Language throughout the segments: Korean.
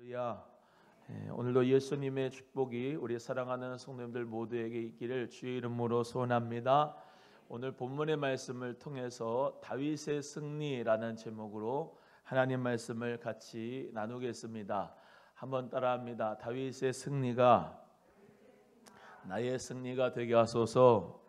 할렐루야. 오늘도 예수님의 축복이 우리 사랑하는 성도님들 모두에게 있기를 주의 이름으로 소원합니다. 오늘 본문의 말씀을 통해서 다윗의 승리라는 제목으로 하나님 말씀을 같이 나누겠습니다. 한번 따라합니다. 다윗의 승리가 나의 승리가 되게 하소서.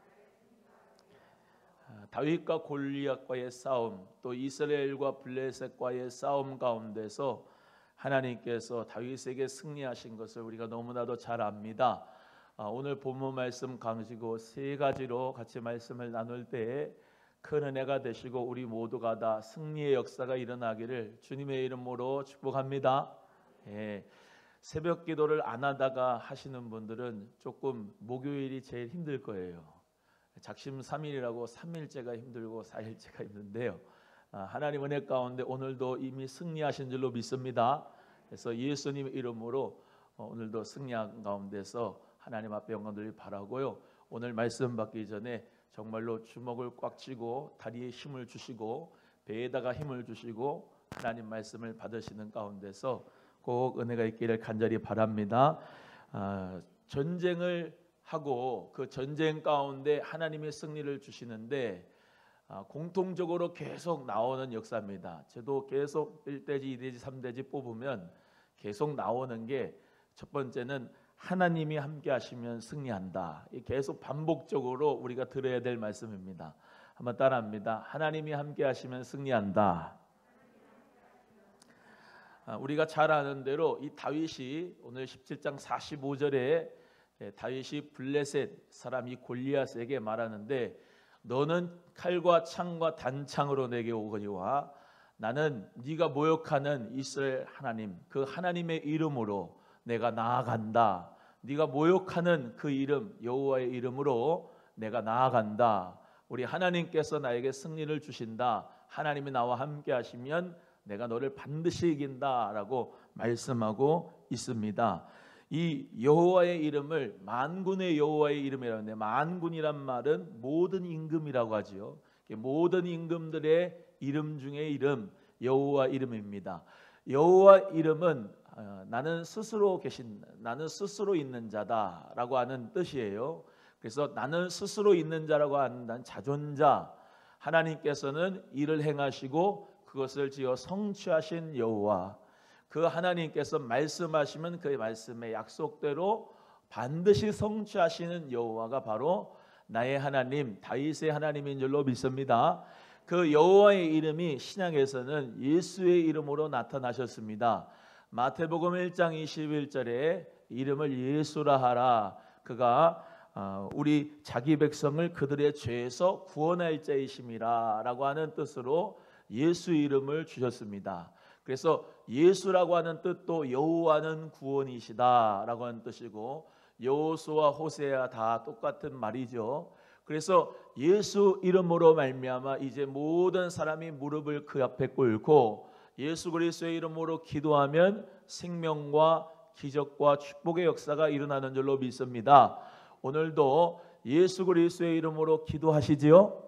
다윗과 골리앗과의 싸움, 또 이스라엘과 블레셋과의 싸움 가운데서 하나님께서 다윗에게 승리하신 것을 우리가 너무나도 잘 압니다. 오늘 본문 말씀 가지고 세 가지로 같이 말씀을 나눌 때에 큰 은혜가 되시고 우리 모두가 다 승리의 역사가 일어나기를 주님의 이름으로 축복합니다. 새벽 기도를 안 하다가 하시는 분들은 조금 목요일이 제일 힘들 거예요. 작심 3일이라고 3일째가 힘들고 4일째가 힘든데요. 하나님 은혜 가운데 오늘도 이미 승리하신 줄로 믿습니다. 그래서 예수님 이름으로 오늘도 승리한 가운데서 하나님 앞에 영광 돌리기 바라고요. 오늘 말씀 받기 전에 정말로 주먹을 꽉 쥐고 다리에 힘을 주시고 배에다가 힘을 주시고 하나님 말씀을 받으시는 가운데서 꼭 은혜가 있기를 간절히 바랍니다. 전쟁을 하고 그 전쟁 가운데 하나님의 승리를 주시는데 공통적으로 계속 나오는 역사입니다. 저도 계속 1대지, 2대지, 3대지 뽑으면 계속 나오는 게 첫 번째는 하나님이 함께 하시면 승리한다. 계속 반복적으로 우리가 들어야 될 말씀입니다. 한번 따라합니다. 하나님이 함께 하시면 승리한다. 우리가 잘 아는 대로 이 다윗이 오늘 17장 45절에 다윗이 블레셋 사람 이 골리앗에게 말하는데 너는 칼과 창과 단창으로 내게 오거니와 나는 네가 모욕하는 이스라엘 하나님 그 하나님의 이름으로 내가 나아간다. 네가 모욕하는 그 이름 여호와의 이름으로 내가 나아간다. 우리 하나님께서 나에게 승리를 주신다. 하나님이 나와 함께 하시면 내가 너를 반드시 이긴다라고 말씀하고 있습니다. 이 여호와의 이름을 만군의 여호와의 이름이라고 하는데 만군이란 말은 모든 임금이라고 하지요. 모든 임금들의 이름 중에 이름 여호와 이름입니다. 여호와 이름은 나는 스스로 있는 자다라고 하는 뜻이에요. 그래서 나는 스스로 있는 자라고 하는 자존자, 하나님께서는 일을 행하시고 그것을 지어 성취하신 여호와, 그 하나님께서 말씀하시면 그 말씀의 약속대로 반드시 성취하시는 여호와가 바로 나의 하나님 다윗의 하나님인 줄로 믿습니다. 그 여호와의 이름이 신약에서는 예수의 이름으로 나타나셨습니다. 마태복음 1장 21절에 이름을 예수라 하라. 그가 우리 자기 백성을 그들의 죄에서 구원할 자이심이라 라고 하는 뜻으로 예수 이름을 주셨습니다. 그래서 예수라고 하는 뜻도 여호와는 구원이시다라고 하는 뜻이고 여호수아 호세아 다 똑같은 말이죠. 그래서 예수 이름으로 말미암아 이제 모든 사람이 무릎을 그 앞에 꿇고 예수 그리스도의 이름으로 기도하면 생명과 기적과 축복의 역사가 일어나는 줄로 믿습니다. 오늘도 예수 그리스도의 이름으로 기도하시지요?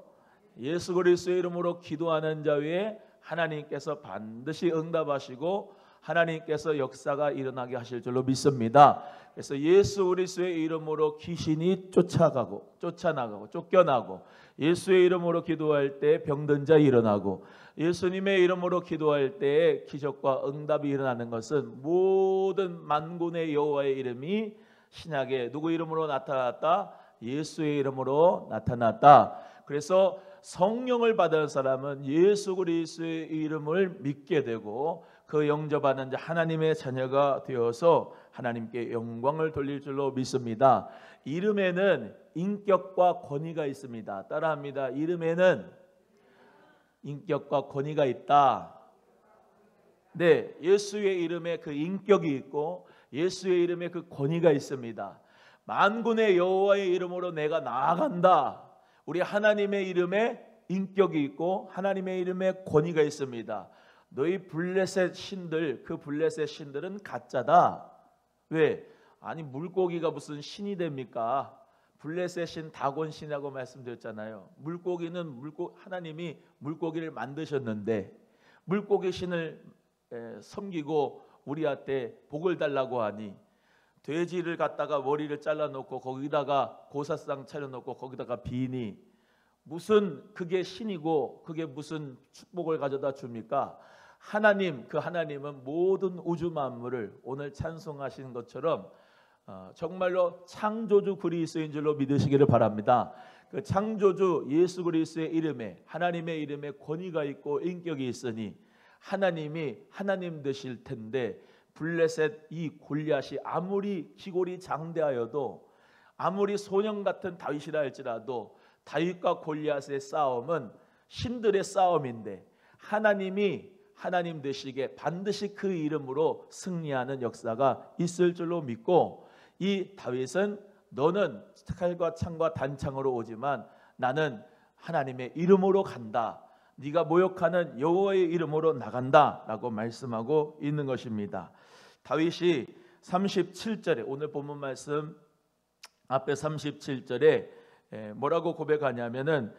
예수 그리스도의 이름으로 기도하는 자 위에 하나님께서 반드시 응답하시고 하나님께서 역사가 일어나게 하실 줄로 믿습니다. 그래서 예수 그리스도의 이름으로 귀신이 쫓아나가고 쫓겨나고 예수의 이름으로 기도할 때 병든 자 일어나고 예수님의 이름으로 기도할 때 기적과 응답이 일어나는 것은 모든 만군의 여호와의 이름이 신약에 누구 이름으로 나타났다? 예수의 이름으로 나타났다. 그래서 성령을 받은 사람은 예수 그리스도의 이름을 믿게 되고 그 영접하는 자 하나님의 자녀가 되어서 하나님께 영광을 돌릴 줄로 믿습니다. 이름에는 인격과 권위가 있습니다. 따라합니다. 이름에는 인격과 권위가 있다. 네, 예수의 이름에 그 인격이 있고 예수의 이름에 그 권위가 있습니다. 만군의 여호와의 이름으로 내가 나아간다. 우리 하나님의 이름에 인격이 있고 하나님의 이름에 권위가 있습니다. 너희 블레셋 신들, 그 블레셋 신들은 가짜다. 왜? 아니 물고기가 무슨 신이 됩니까? 블레셋 신 다곤 신이라고 말씀드렸잖아요. 물고기는 하나님이 물고기를 만드셨는데 물고기 신을 섬기고 우리한테 복을 달라고 하니 돼지를 갖다가 머리를 잘라놓고 거기다가 고사상 차려놓고 거기다가 비니 무슨 그게 신이고 그게 무슨 축복을 가져다 줍니까? 하나님, 그 하나님은 모든 우주 만물을 오늘 찬송하신 것처럼 정말로 창조주 그리스도인 줄로 믿으시기를 바랍니다. 그 창조주 예수 그리스도의 이름에 하나님의 이름에 권위가 있고 인격이 있으니 하나님이 하나님 되실 텐데 블레셋 이 골리앗이 아무리 기골이 장대하여도 아무리 소년 같은 다윗이라 할지라도 다윗과 골리앗의 싸움은 신들의 싸움인데 하나님이 하나님 되시기에 반드시 그 이름으로 승리하는 역사가 있을 줄로 믿고 이 다윗은 너는 칼과 창과 단창으로 오지만 나는 하나님의 이름으로 간다. 네가 모욕하는 여호와의 이름으로 나간다 라고 말씀하고 있는 것입니다. 다윗이 37절에 오늘 본문 말씀 앞에 37절에 뭐라고 고백하냐면은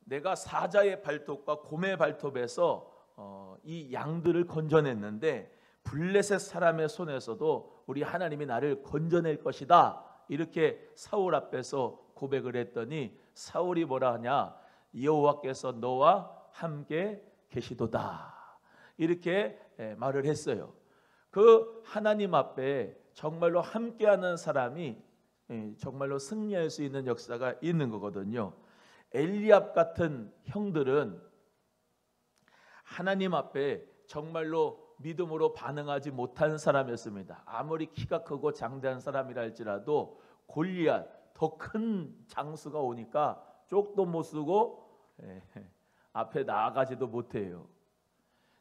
내가 사자의 발톱과 곰의 발톱에서 이 양들을 건져냈는데 블레셋 사람의 손에서도 우리 하나님이 나를 건져낼 것이다. 이렇게 사울 앞에서 고백을 했더니 사울이 뭐라 하냐? 여호와께서 너와 함께 계시도다. 이렇게 말을 했어요. 그 하나님 앞에 정말로 함께하는 사람이 정말로 승리할 수 있는 역사가 있는 거거든요. 엘리압 같은 형들은 하나님 앞에 정말로 믿음으로 반응하지 못한 사람이었습니다. 아무리 키가 크고 장대한 사람이라 할지라도 골리앗 더 큰 장수가 오니까 쪽도 못 쓰고 앞에 나아가지도 못해요.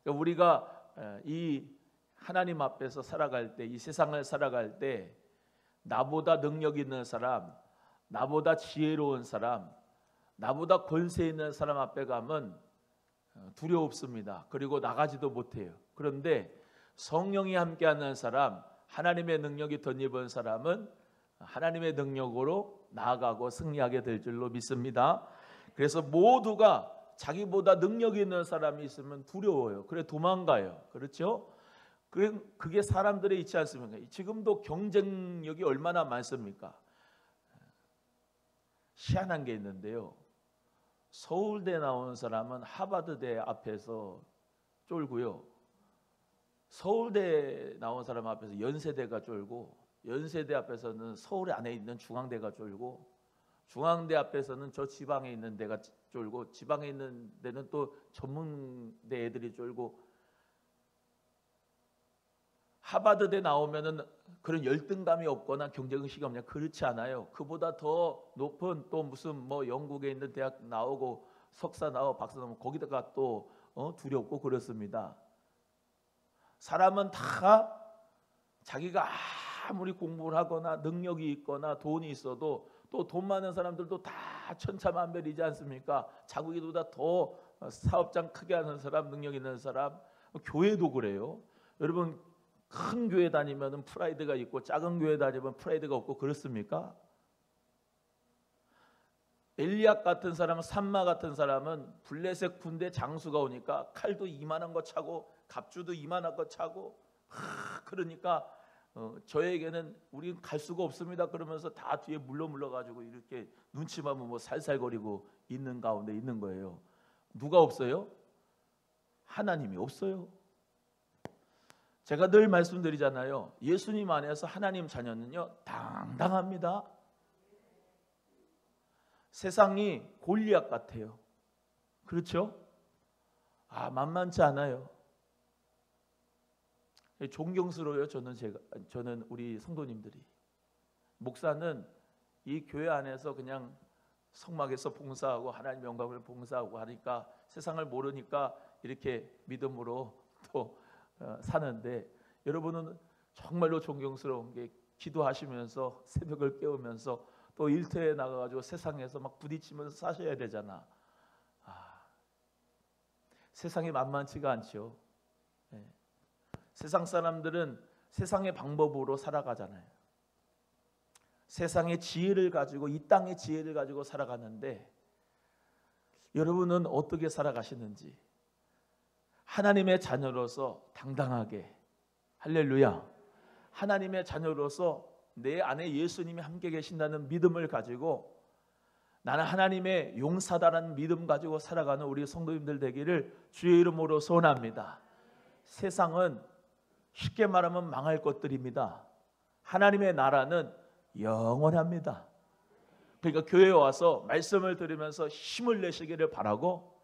그러니까 우리가 이 하나님 앞에서 살아갈 때, 이 세상을 살아갈 때 나보다 능력 있는 사람, 나보다 지혜로운 사람, 나보다 권세 있는 사람 앞에 가면 두려웠습니다. 그리고 나가지도 못해요. 그런데 성령이 함께하는 사람, 하나님의 능력이 덧입은 사람은 하나님의 능력으로 나아가고 승리하게 될 줄로 믿습니다. 그래서 모두가 자기보다 능력이 있는 사람이 있으면 두려워요. 그래 도망가요. 그렇죠? 그게 사람들의 있지 않습니까? 지금도 경쟁력이 얼마나 많습니까? 희한한 게 있는데요. 서울대 나온 사람은 하버드대 앞에서 쫄고요. 서울대 나온 사람 앞에서 연세대가 쫄고, 연세대 앞에서는 서울 안에 있는 중앙대가 쫄고, 중앙대 앞에서는 저 지방에 있는 데가 쫄고, 지방에 있는 데는 또 전문대 애들이 쫄고, 하버드대 나오면은 그런 열등감이 없거나 경쟁의식이 없냐? 그렇지 않아요. 그보다 더 높은 또 무슨 뭐 영국에 있는 대학 나오고 석사 나오고 박사 나오고 거기다가 또 두렵고 그렇습니다. 사람은 다 자기가 아무리 공부를 하거나 능력이 있거나 돈이 있어도 또 돈 많은 사람들도 다 천차만별이지 않습니까? 자기보다 더 사업장 크게 하는 사람, 능력 있는 사람, 교회도 그래요. 여러분 큰 교회 다니면 프라이드가 있고 작은 교회 다니면 프라이드가 없고 그렇습니까? 엘리압 같은 사람은 산마 같은 사람은 블레셋 군대 장수가 오니까 칼도 이만한 거 차고 갑주도 이만한 거 차고 그러니까 저에게는 우리는 갈 수가 없습니다. 그러면서 다 뒤에 물러가지고 이렇게 눈치만 보면 뭐 살살거리고 있는 가운데 있는 거예요. 누가 없어요? 하나님이 없어요. 제가 늘 말씀드리잖아요. 예수님 안에서 하나님 자녀는요 당당합니다. 세상이 골리앗 같아요. 그렇죠? 만만치 않아요. 존경스러워요. 저는 우리 성도님들이. 목사는 이 교회 안에서 그냥 성막에서 봉사하고 하나님 영광을 봉사하고 하니까 세상을 모르니까 이렇게 믿음으로 또 사는데 여러분은 정말로 존경스러운 게 기도하시면서 새벽을 깨우면서 또 일터에 나가가지고 세상에서 막 부딪히면서 사셔야 되잖아. 세상이 만만치가 않죠. 세상 사람들은 세상의 방법으로 살아가잖아요. 세상의 지혜를 가지고 이 땅의 지혜를 가지고 살아가는데 여러분은 어떻게 살아가시는지 하나님의 자녀로서 당당하게, 할렐루야, 하나님의 자녀로서 내 안에 예수님이 함께 계신다는 믿음을 가지고 나는 하나님의 용사다라는 믿음 가지고 살아가는 우리 성도님들 되기를 주의 이름으로 소원합니다. 세상은 쉽게 말하면 망할 것들입니다. 하나님의 나라는 영원합니다. 그러니까 교회에 와서 말씀을 들으면서 힘을 내시기를 바라고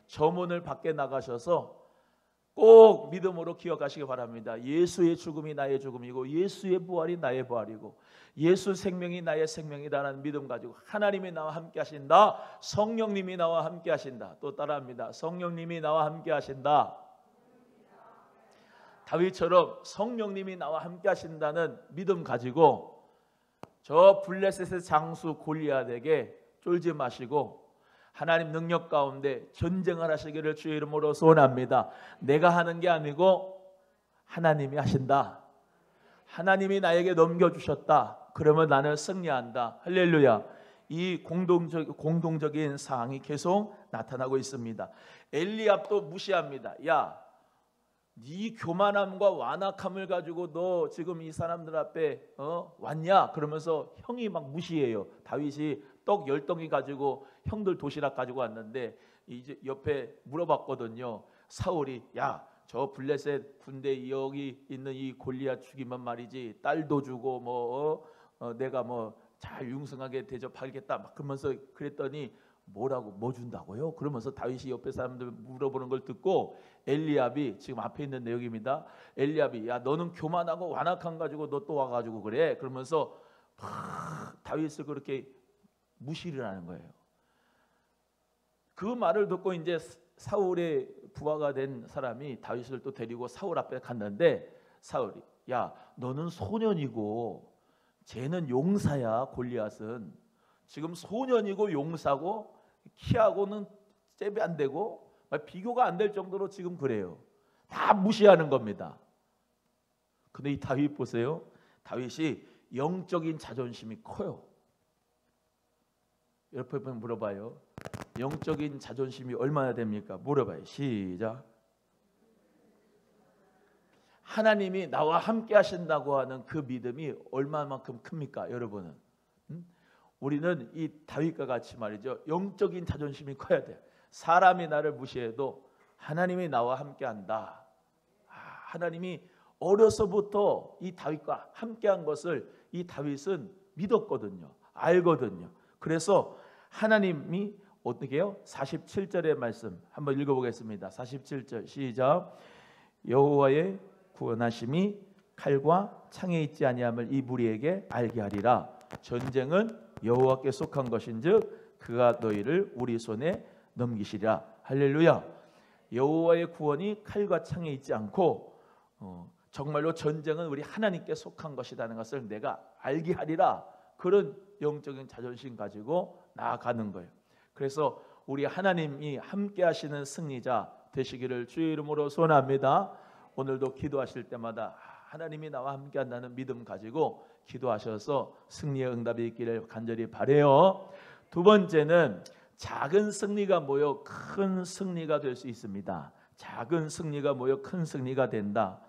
저문을 밖에 나가셔서 꼭 믿음으로 기억하시기 바랍니다. 예수의 죽음이 나의 죽음이고 예수의 부활이 나의 부활이고 예수 생명이 나의 생명이다라는 믿음 가지고 하나님이 나와 함께 하신다. 성령님이 나와 함께 하신다. 또 따라합니다. 성령님이 나와 함께 하신다. 다윗처럼 성령님이 나와 함께 하신다는 믿음 가지고 저 블레셋의 장수 골리앗에게 쫄지 마시고 하나님 능력 가운데 전쟁을 하시기를 주의 이름으로 소원합니다. 내가 하는 게 아니고 하나님이 하신다. 하나님이 나에게 넘겨주셨다. 그러면 나는 승리한다. 할렐루야. 이 공동적인 사항이 계속 나타나고 있습니다. 엘리압도 무시합니다. 야, 네 교만함과 완악함을 가지고 너 지금 이 사람들 앞에 왔냐? 그러면서 형이 막 무시해요. 다윗이 떡 10덩이 가지고 형들 도시락 가지고 왔는데 이제 옆에 물어봤거든요. 사울이 야, 저 블레셋 군대 여기 있는 이 골리앗 죽이면 말이지 딸도 주고 내가 잘 융성하게 대접하겠다 막 그러면서 그랬더니 뭐라고 뭐 준다고요? 그러면서 다윗이 옆에 사람들 물어보는 걸 듣고 엘리압이 지금 앞에 있는 내용입니다. 엘리압이 야, 너는 교만하고 완악함 가지고 너 또 와가지고 그래? 그러면서 다윗을 그렇게 무시를 하는 거예요. 그 말을 듣고 이제 사울의 부하가 된 사람이 다윗을 또 데리고 사울 앞에 갔는데 사울이 야, 너는 소년이고 쟤는 용사야. 골리앗은 지금 소년이고 용사고 키하고는 잽이 안 되고 비교가 안 될 정도로 지금 그래요. 다 무시하는 겁니다. 근데 이 다윗 보세요. 다윗이 영적인 자존심이 커요. 옆에 분 물어봐요. 영적인 자존심이 얼마나 됩니까? 물어봐요. 시작. 하나님이 나와 함께 하신다고 하는 그 믿음이 얼마만큼 큽니까? 여러분은 우리는 이 다윗과 같이 말이죠. 영적인 자존심이 커야 돼요. 사람이 나를 무시해도 하나님이 나와 함께한다. 하나님이 어려서부터 이 다윗과 함께한 것을 이 다윗은 믿었거든요. 알거든요. 그래서 하나님이 어떻게 해요? 47절의 말씀 한번 읽어보겠습니다. 47절 시작. 여호와의 구원하심이 칼과 창에 있지 아니함을 이 무리에게 알게 하리라. 전쟁은 여호와께 속한 것인즉 그가 너희를 우리 손에 넘기시리라. 할렐루야. 여호와의 구원이 칼과 창에 있지 않고 정말로 전쟁은 우리 하나님께 속한 것이라는 것을 내가 알게 하리라. 그런 영적인 자존심 가지고 나아가는 거예요. 그래서 우리 하나님이 함께 하시는 승리자 되시기를 주의 이름으로 소원합니다. 오늘도 기도하실 때마다 하나님이 나와 함께 한다는 믿음 가지고 기도하셔서 승리의 응답이 있기를 간절히 바라요. 두 번째는 작은 승리가 모여 큰 승리가 될 수 있습니다. 작은 승리가 모여 큰 승리가 된다.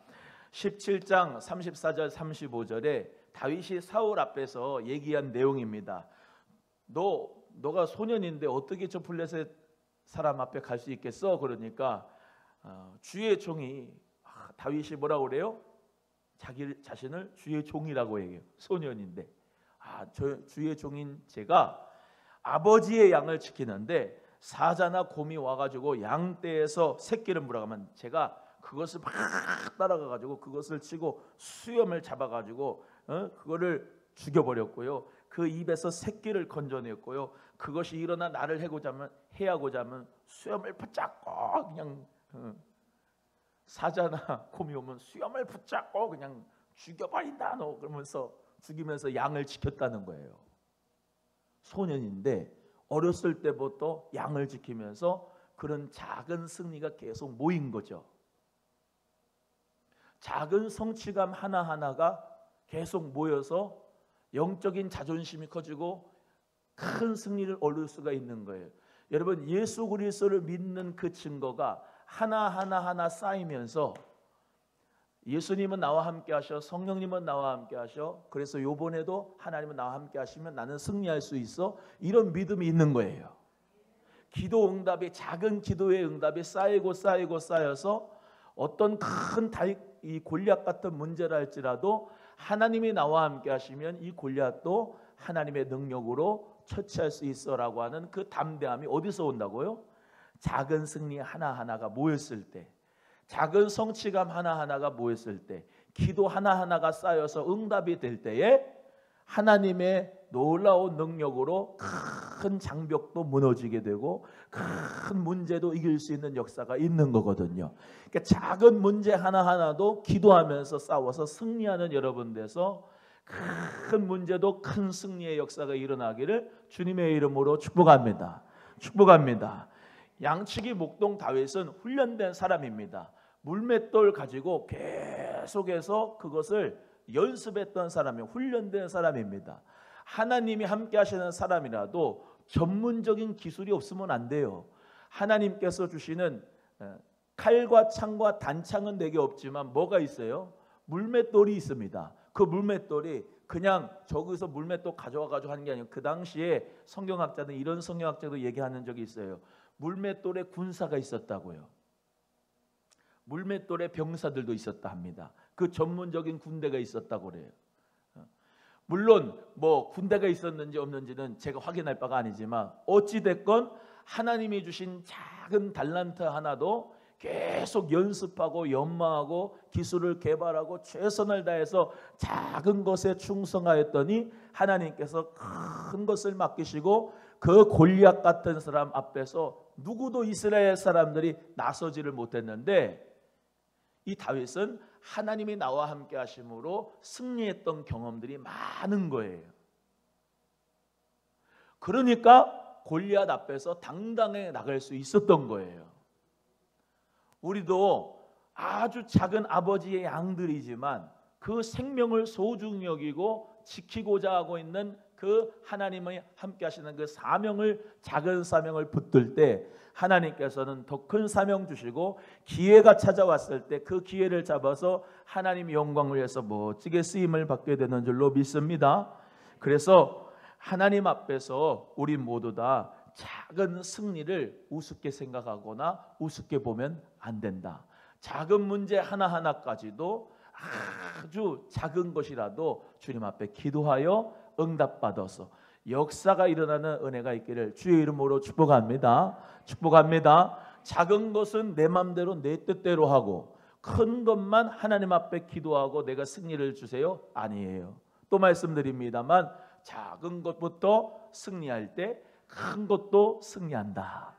17장 34절 35절에 다윗이 사울 앞에서 얘기한 내용입니다. 너가 소년인데 어떻게 저 블레셋 사람 앞에 갈 수 있겠어? 그러니까 주의 종이 다윗이 뭐라고 그래요? 자기 자신을 주의 종이라고 얘기해요. 소년인데 저 주의 종인 제가 아버지의 양을 지키는데 사자나 곰이 와가지고 양떼에서 새끼를 물어가면 제가 그것을 막 따라가가지고 그것을 치고 수염을 잡아가지고 그거를 죽여버렸고요. 그 입에서 새끼를 건져냈고요. 그것이 일어나 나를 해하고자 하면 수염을 붙잡고 그냥 사자나 곰이 오면 수염을 붙잡고 그냥 죽여버린다 너 그러면서 죽이면서 양을 지켰다는 거예요. 소년인데 어렸을 때부터 양을 지키면서 그런 작은 승리가 계속 모인 거죠. 작은 성취감 하나하나가 계속 모여서 영적인 자존심이 커지고 큰 승리를 얻을 수가 있는 거예요. 여러분 예수 그리스도를 믿는 그 증거가 하나 쌓이면서 예수님은 나와 함께 하셔, 성령님은 나와 함께 하셔, 그래서 요번에도 하나님은 나와 함께 하시면 나는 승리할 수 있어, 이런 믿음이 있는 거예요. 기도 응답이, 작은 기도의 응답이 쌓여서 어떤 큰 이 골리앗 같은 문제라 할지라도 하나님이 나와 함께 하시면 이 골리앗도 하나님의 능력으로 처치할 수 있어라고 하는 그 담대함이 어디서 온다고요? 작은 승리 하나하나가 모였을 때, 작은 성취감 하나하나가 모였을 때, 기도 하나하나가 쌓여서 응답이 될 때에 하나님의 놀라운 능력으로 큰 장벽도 무너지게 되고 큰 문제도 이길 수 있는 역사가 있는 거거든요. 그러니까 작은 문제 하나하나도 기도하면서 싸워서 승리하는 여러분 돼서 큰 문제도 큰 승리의 역사가 일어나기를 주님의 이름으로 축복합니다. 축복합니다. 양치기 목동 다윗은 훈련된 사람입니다. 물맷돌 가지고 계속해서 그것을 연습했던 사람이에요. 훈련된 사람입니다. 하나님이 함께 하시는 사람이라도 전문적인 기술이 없으면 안 돼요. 하나님께서 주시는 칼과 창과 단창은 내게 없지만 뭐가 있어요? 물맷돌이 있습니다. 그 물맷돌이 그냥 저기서 물맷돌 가져와 가지고 하는 게 아니고, 그 당시에 성경학자들, 이런 성경학자도 얘기하는 적이 있어요. 물맷돌에 군사가 있었다고요. 물맷돌에 병사들도 있었다 합니다. 그 전문적인 군대가 있었다고 그래요. 물론 뭐 군대가 있었는지 없는지는 제가 확인할 바가 아니지만 어찌 됐건 하나님이 주신 작은 달란트 하나도 계속 연습하고 연마하고 기술을 개발하고 최선을 다해서 작은 것에 충성하였더니 하나님께서 큰 것을 맡기시고 그 골리앗 같은 사람 앞에서 누구도 이스라엘 사람들이 나서지를 못했는데, 이 다윗은 하나님이 나와 함께 하심으로 승리했던 경험들이 많은 거예요. 그러니까 골리앗 앞에서 당당하게 나갈 수 있었던 거예요. 우리도 아주 작은 아버지의 양들이지만 그 생명을 소중히 여기고 지키고자 하고 있는 그 하나님이 함께 하시는 그 사명을, 작은 사명을 붙들 때 하나님께서는 더 큰 사명 주시고 기회가 찾아왔을 때 그 기회를 잡아서 하나님의 영광을 위해서 멋지게 쓰임을 받게 되는 줄로 믿습니다. 그래서 하나님 앞에서 우리 모두 다 작은 승리를 우습게 생각하거나 우습게 보면 안 된다. 작은 문제 하나하나까지도 아주 작은 것이라도 주님 앞에 기도하여 응답받아서 역사가 일어나는 은혜가 있기를 주의 이름으로 축복합니다. 축복합니다. 작은 것은 내 맘대로 내 뜻대로 하고 큰 것만 하나님 앞에 기도하고 내가 승리를 주세요? 아니에요. 또 말씀드립니다만 작은 것부터 승리할 때 큰 것도 승리한다.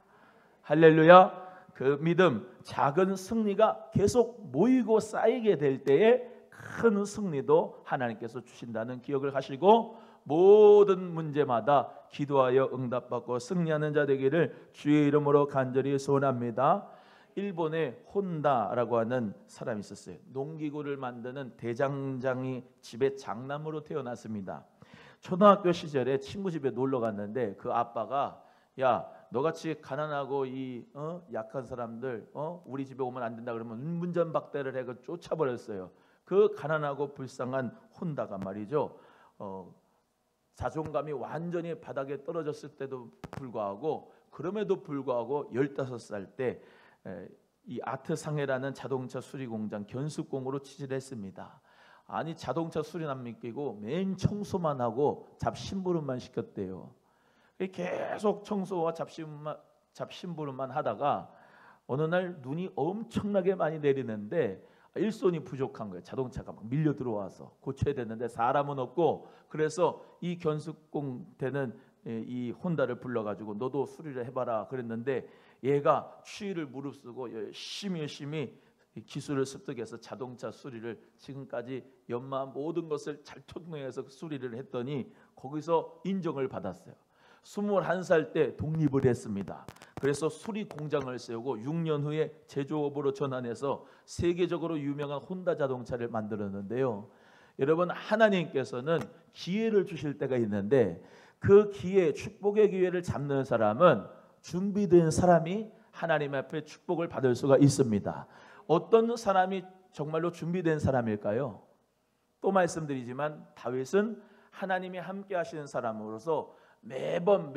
할렐루야. 그 믿음, 작은 승리가 계속 모이고 쌓이게 될 때에 큰 승리도 하나님께서 주신다는 기억을 하시고 모든 문제마다 기도하여 응답받고 승리하는 자 되기를 주의 이름으로 간절히 소원합니다. 일본에 혼다라고 하는 사람이 있었어요. 농기구를 만드는 대장장이 집에 장남으로 태어났습니다. 초등학교 시절에 친구 집에 놀러 갔는데 그 아빠가 야, 너같이 가난하고 이 약한 사람들 우리 집에 오면 안 된다 그러면 문전박대를 해서 쫓아버렸어요. 그 가난하고 불쌍한 혼다가 말이죠. 자존감이 완전히 바닥에 떨어졌을 때도 불구하고 그럼에도 불구하고 15살 때 이 아트상해라는 자동차 수리 공장 견습공으로 취직을 했습니다. 아니 자동차 수리는 안 맡기고 맨 청소만 하고 잡심부름만 시켰대요. 계속 청소와 잡심부름만 하다가 어느 날 눈이 엄청나게 많이 내리는데 일손이 부족한 거예요. 자동차가 막 밀려 들어와서 고쳐야 되는데 사람은 없고, 그래서 이 견습공대는 이 혼다를 불러가지고 너도 수리를 해봐라 그랬는데 얘가 추위를 무릅쓰고 열심히 기술을 습득해서 자동차 수리를 지금까지 연마한 모든 것을 잘 통해서 수리를 했더니 거기서 인정을 받았어요. 21살 때 독립을 했습니다. 그래서 수리 공장을 세우고 6년 후에 제조업으로 전환해서 세계적으로 유명한 혼다 자동차를 만들었는데요. 여러분, 하나님께서는 기회를 주실 때가 있는데 그 기회, 축복의 기회를 잡는 사람은 준비된 사람이 하나님 앞에 축복을 받을 수가 있습니다. 어떤 사람이 정말로 준비된 사람일까요? 또 말씀드리지만 다윗은 하나님이 함께 하시는 사람으로서 매번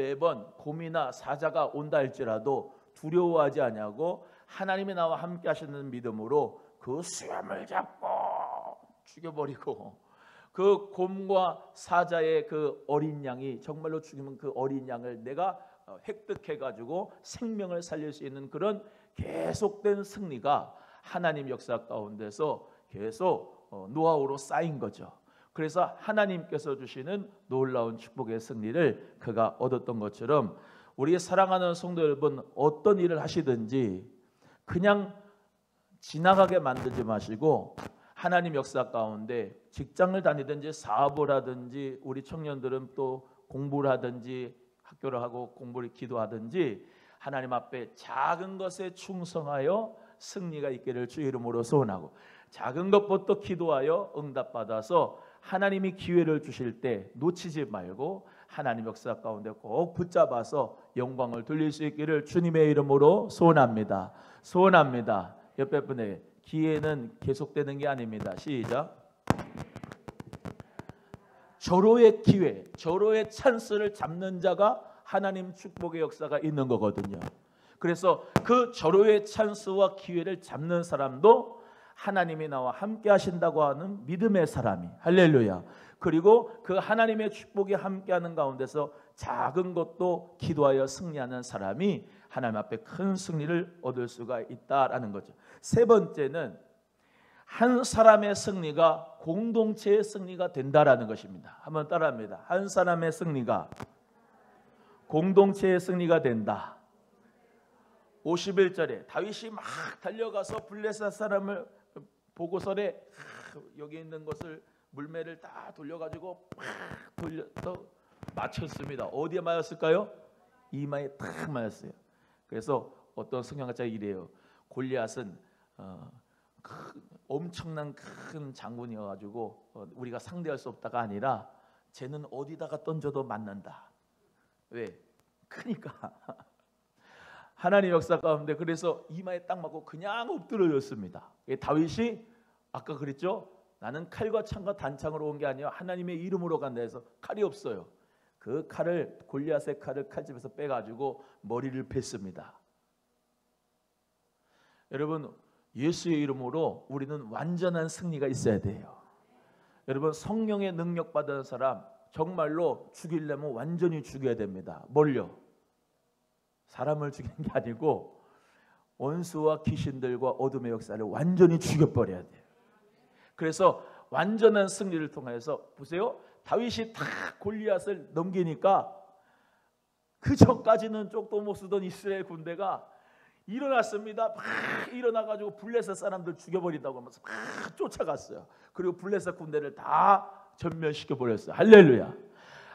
곰이나 사자가 온다 할지라도 두려워하지 아니하고 하나님이 나와 함께 하시는 믿음으로 그 수염을 잡고 죽여버리고, 그 곰과 사자의 그 어린 양이 정말로 죽이면 그 어린 양을 내가 획득해가지고 생명을 살릴 수 있는 그런 계속된 승리가 하나님 역사 가운데서 계속 노하우로 쌓인 거죠. 그래서 하나님께서 주시는 놀라운 축복의 승리를 그가 얻었던 것처럼 우리 사랑하는 성도 여러분, 어떤 일을 하시든지 그냥 지나가게 만들지 마시고 하나님 역사 가운데 직장을 다니든지 사업을 하든지 우리 청년들은 또 공부를 하든지 학교를 하고 공부를 기도하든지 하나님 앞에 작은 것에 충성하여 승리가 있기를 주의 이름으로 소원하고, 작은 것부터 기도하여 응답받아서 하나님이 기회를 주실 때 놓치지 말고 하나님 역사 가운데 꼭 붙잡아서 영광을 돌릴 수 있기를 주님의 이름으로 소원합니다. 소원합니다. 옆에 분에게 기회는 계속되는 게 아닙니다. 시작. 절호의 기회, 절호의 찬스를 잡는 자가 하나님 축복의 역사가 있는 거거든요. 그래서 그 절호의 찬스와 기회를 잡는 사람도 하나님이 나와 함께 하신다고 하는 믿음의 사람이, 할렐루야. 그리고 그 하나님의 축복이 함께하는 가운데서 작은 것도 기도하여 승리하는 사람이 하나님 앞에 큰 승리를 얻을 수가 있다라는 거죠. 세 번째는 한 사람의 승리가 공동체의 승리가 된다라는 것입니다. 한번 따라합니다. 한 사람의 승리가 공동체의 승리가 된다. 51절에 다윗이 막 달려가서 블레셋 사람을 보고서래 여기 있는 것을 물매를 다 돌려가지고 팍 돌려서 맞췄습니다. 어디에 맞았을까요? 이마에 탁 맞았어요. 그래서 어떤 성경학자가 이래요. 골리앗은 엄청난 큰 장군이어가지고 우리가 상대할 수 없다가 아니라 쟤는 어디다가 던져도 맞는다. 왜? 크니까. 하나님 역사 가운데 그래서 이마에 딱 맞고 그냥 엎드려졌습니다. 다윗이 아까 그랬죠? 나는 칼과 창과 단창으로 온 게 아니라 하나님의 이름으로 간다 해서 칼이 없어요. 그 칼을, 골리앗의 칼을 칼집에서 빼가지고 머리를 뺐습니다. 여러분, 예수의 이름으로 우리는 완전한 승리가 있어야 돼요. 여러분, 성령의 능력 받은 사람 정말로 죽이려면 완전히 죽여야 됩니다. 뭘요? 사람을 죽이는 게 아니고 원수와 귀신들과 어둠의 역사를 완전히 죽여버려야 돼요. 그래서 완전한 승리를 통해서 보세요. 다윗이 다 골리앗을 넘기니까 그 전까지는 쪽도 못 쓰던 이스라엘 군대가 일어났습니다. 막 일어나가지고 블레셋 사람들 죽여버린다고 하면서 막 쫓아갔어요. 그리고 블레셋 군대를 다 전멸시켜버렸어요. 할렐루야.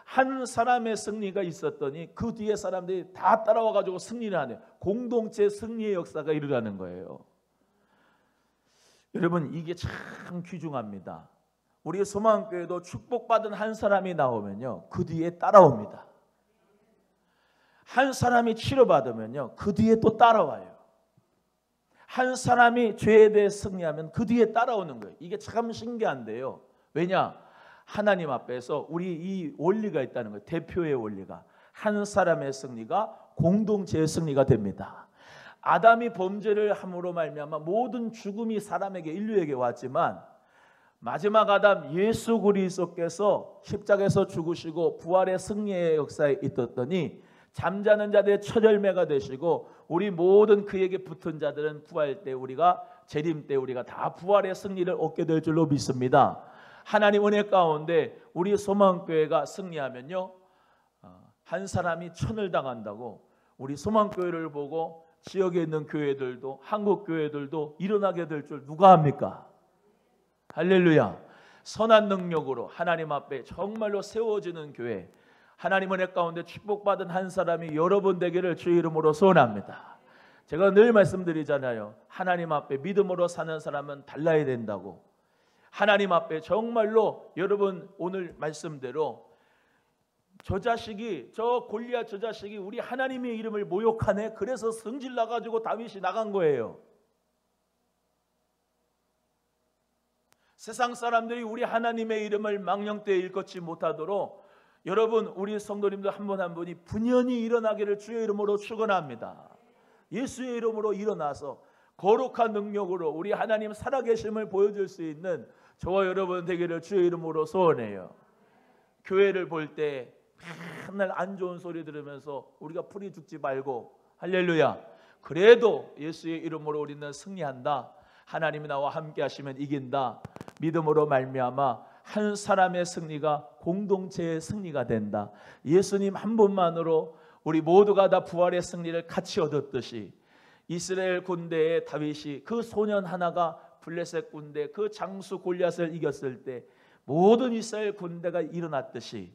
한 사람의 승리가 있었더니 그 뒤에 사람들이 다 따라와가지고 승리를 하네요. 공동체 승리의 역사가 일어나는 거예요. 여러분, 이게 참 귀중합니다. 우리 소망교회도 축복받은 한 사람이 나오면요, 그 뒤에 따라옵니다. 한 사람이 치료받으면요, 그 뒤에 또 따라와요. 한 사람이 죄에 대해 승리하면 그 뒤에 따라오는 거예요. 이게 참 신기한데요. 왜냐? 하나님 앞에서 우리 이 원리가 있다는 거예요. 대표의 원리가. 한 사람의 승리가 공동체의 승리가 됩니다. 아담이 범죄를 함으로 말미암아 모든 죽음이 사람에게, 인류에게 왔지만 마지막 아담 예수 그리스도께서 십자가에서 죽으시고 부활의 승리의 역사에 있었더니 잠자는 자들의 첫 열매가 되시고 우리 모든 그에게 붙은 자들은 부활 때, 우리가 재림 때 우리가 다 부활의 승리를 얻게 될 줄로 믿습니다. 하나님 은혜 가운데 우리 소망교회가 승리하면요, 한 사람이 천을 당한다고 우리 소망교회를 보고 지역에 있는 교회들도, 한국 교회들도 일어나게 될 줄 누가 합니까? 할렐루야. 선한 능력으로 하나님 앞에 정말로 세워지는 교회, 하나님 은혜 가운데 축복받은 한 사람이 여러분 되기를 주의 이름으로 소원합니다. 제가 늘 말씀드리잖아요. 하나님 앞에 믿음으로 사는 사람은 달라야 된다고. 하나님 앞에 정말로 여러분 오늘 말씀대로 저 골리앗 저 자식이 우리 하나님의 이름을 모욕하네. 그래서 성질 나가지고 다윗이 나간 거예요. 세상 사람들이 우리 하나님의 이름을 망령되이 일컫지 못하도록 여러분, 우리 성도님들 한 분 한 분이 분연히 일어나기를 주의 이름으로 축원합니다. 예수의 이름으로 일어나서 거룩한 능력으로 우리 하나님 살아계심을 보여줄 수 있는 저와 여러분 되기를 주의 이름으로 소원해요. 교회를 볼 때 맨날 안 좋은 소리 들으면서 우리가 풀이 죽지 말고, 할렐루야, 그래도 예수의 이름으로 우리는 승리한다. 하나님이 나와 함께 하시면 이긴다. 믿음으로 말미암아 한 사람의 승리가 공동체의 승리가 된다. 예수님 한 분만으로 우리 모두가 다 부활의 승리를 같이 얻었듯이 이스라엘 군대의 다윗이 그 소년 하나가 블레셋 군대 그 장수 골리앗을 이겼을 때 모든 이스라엘 군대가 일어났듯이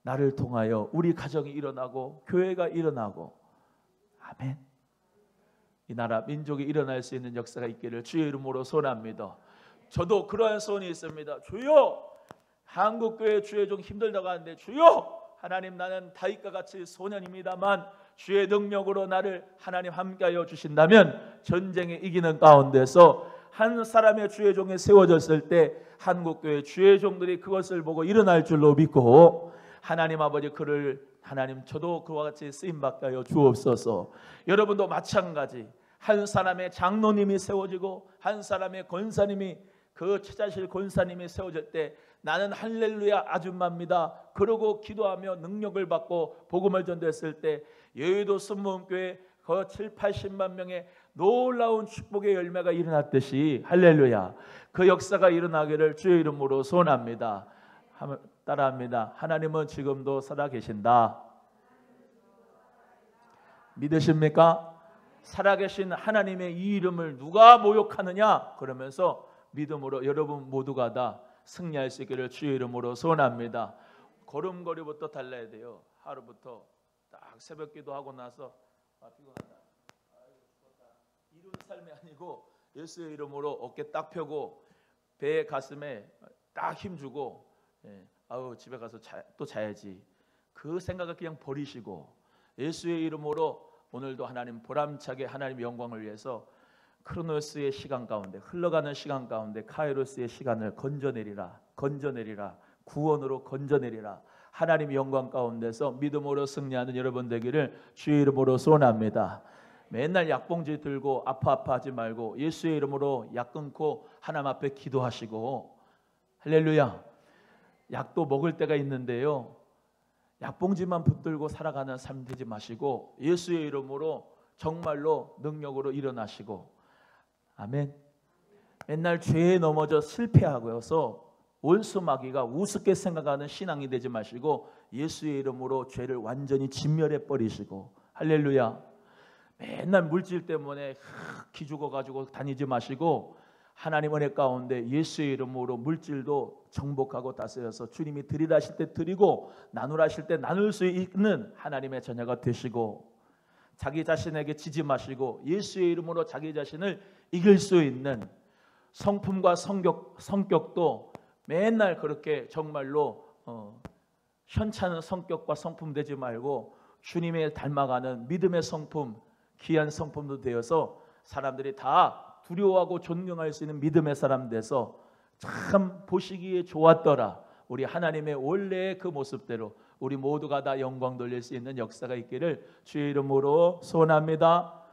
나를 통하여 우리 가정이 일어나고 교회가 일어나고, 아멘, 이 나라 민족이 일어날 수 있는 역사가 있기를 주의 이름으로 소원합니다. 저도 그러한 소원이 있습니다. 주여, 한국교회 주의 종 힘들다고 하는데 주여, 하나님 나는 다윗과 같이 소년입니다만 주의 능력으로 나를 하나님 함께하여 주신다면 전쟁에 이기는 가운데서 한 사람의 주의 종이 세워졌을 때 한국교회 주의 종들이 그것을 보고 일어날 줄로 믿고, 하나님 아버지 그를 하나님 저도 그와 같이 쓰임받게 하여 주옵소서. 여러분도 마찬가지 한 사람의 장로님이 세워지고 한 사람의 권사님이 그 최자실 권사님이 세워질 때 나는 할렐루야 아줌마입니다 그러고 기도하며 능력을 받고 복음을 전도했을 때 여의도 순복음교회 그 7, 80만 명의 놀라운 축복의 열매가 일어났듯이 할렐루야 그 역사가 일어나기를 주의 이름으로 소원합니다. 따라합니다. 하나님은 지금도 살아계신다. 믿으십니까? 살아계신 하나님의 이 이름을 누가 모욕하느냐? 그러면서 믿음으로 여러분 모두가 다 승리할 수 있기를 주의 이름으로 소원합니다. 걸음걸이부터 달라야 돼요. 하루부터 딱 새벽 기도하고 나서 피곤하다, 이런 삶이 아니고 예수의 이름으로 어깨 딱 펴고 배 가슴에 딱 힘주고 아우 집에 가서 또 자야지 그 생각을 그냥 버리시고 예수의 이름으로 오늘도 하나님 보람차게 하나님 영광을 위해서 크로노스의 시간 가운데 흘러가는 시간 가운데 카이로스의 시간을 건져내리라 구원으로 건져내리라. 하나님의 영광 가운데서 믿음으로 승리하는 여러분 되기를 주의 이름으로 소원합니다. 맨날 약봉지 들고 아파하지 말고 예수의 이름으로 약 끊고 하나님 앞에 기도하시고, 할렐루야, 약도 먹을 때가 있는데요 약봉지만 붙들고 살아가는 삶 되지 마시고 예수의 이름으로 정말로 능력으로 일어나시고, 아멘. 맨날 죄에 넘어져 실패하고서 원수 마귀가 우습게 생각하는 신앙이 되지 마시고 예수의 이름으로 죄를 완전히 진멸해 버리시고, 할렐루야, 맨날 물질 때문에 기죽어 가지고 다니지 마시고 하나님 은혜 가운데 예수의 이름으로 물질도 정복하고 다스려서 주님이 드리라 하실 때 드리고 나누라 하실 때 나눌 수 있는 하나님의 자녀가 되시고, 자기 자신에게 지지 마시고 예수의 이름으로 자기 자신을 이길 수 있는 성품과 성격도 맨날 그렇게 정말로 현찮은 성격과 성품 되지 말고 주님의 닮아가는 믿음의 성품, 귀한 성품도 되어서 사람들이 다 두려워하고 존경할 수 있는 믿음의 사람 돼서 참 보시기에 좋았더라. 우리 하나님의 원래의 그 모습대로 우리 모두가 다 영광 돌릴 수 있는 역사가 있기를 주의 이름으로 소원합니다.